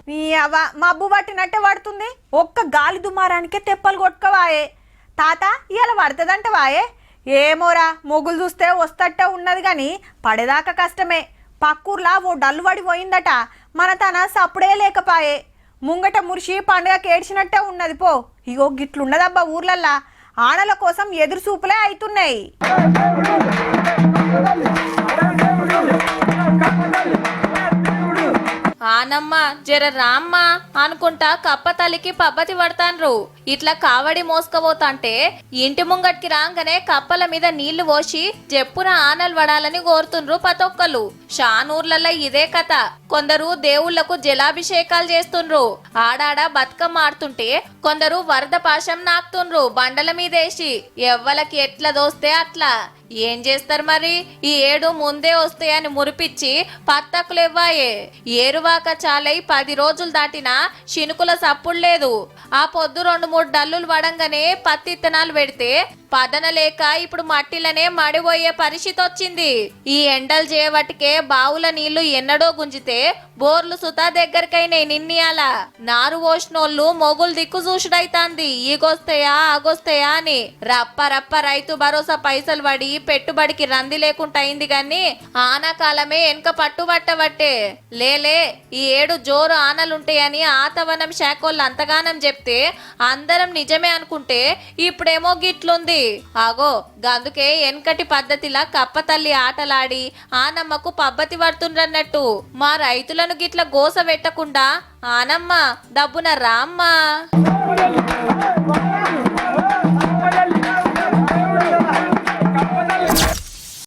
నీ అవ మబ్బు పట్టినట్టే పడుతుంది. ఒక్క గాలి దుమారానికే తెప్పలు కొట్టుకోవాయే. తాత ఇవాళ పడుతుందంటవాయే? ఏమోరా, మొగులు చూస్తే వస్తట్టే ఉన్నది కానీ పడేదాకా కష్టమే. పక్కూర్లా ఓ డల్లు పడి పోయిందట. మన తన సప్పుడే లేకపాయే. ముంగట మురిసి పండుగ ఏడ్చినట్టే ఉన్నది పో. ఇగో గిట్లున్నదబ్బా ఊర్లల్లా. ఆడల కోసం ఎదురు చూపులే అవుతున్నాయి. ఆనమ్మ జర రామ్మ అనుకుంటా కప్ప తల్లికి పబ్బతి పడతాన్రు. ఇట్లా కావడి మోసుకపోతాంటే ఇంటి ముంగట్కి రాగానే కప్పల మీద నీళ్లు పోసి జప్పున ఆనలు పడాలని కోరుతుండ్రు పతొక్కలు. షానూర్లలో ఇదే కథ. కొందరు దేవుళ్లకు జలాభిషేకాలు చేస్తుండ్రు. ఆడాడ బతుకమ్మ ఆడుతుంటే కొందరు వరద పాశం నాకుతుండ్రు బండల మీదేసి. ఎవ్వలకి ఎట్లా దోస్తే అట్లా. ఏం చేస్తారు మరి? ఈ ఏడు ముందే వస్తాయని మురిపిచ్చి పత్తకులు ఇవ్వాయే. ఏరువాక చాలై 10 రోజులు దాటినా శినుకుల సప్పుడు లేదు. ఆ పొద్దు 2-3 డల్లులు పడంగానే పత్తి ఇత్తనాలు పెడితే పదన లేక ఇప్పుడు మట్టిలనే మడిపోయే పరిస్థితి వచ్చింది. ఈ ఎండలు చేయబట్టికే బావుల నీళ్లు ఎన్నడో గుంజితే బోర్లు సుతా దగ్గరకైనాయి నిన్నయాల. నారు పోసినోళ్ళు మొగులు దిక్కు చూసుడైతాంది. ఈగొస్తాయా ఆగొస్తాయా అని. రప్ప రప్ప రైతు భరోసా పైసలు పడి పెట్టుబడికి రంది లేకుండా అయింది గాని ఆనాకాలమే వెనక పట్టుబట్టబట్టే. లేలే ఈ ఏడు జోరు ఆనలుంటాయని ఆతవనం శాఖోళ్ళు అంతగానం చెప్తే అందరం నిజమే అనుకుంటే ఇప్పుడేమో గిట్లుంది. ఆగో గందుకే ఎన్కటి పద్ధతిలా కప్పతల్లి ఆటలాడి ఆనమ్మకు పబ్బతి పడుతుండ్రన్నట్టు. మా రైతులను గిట్ల గోస పెట్టకుండా ఆనమ్మ డబ్బున రామ్మ.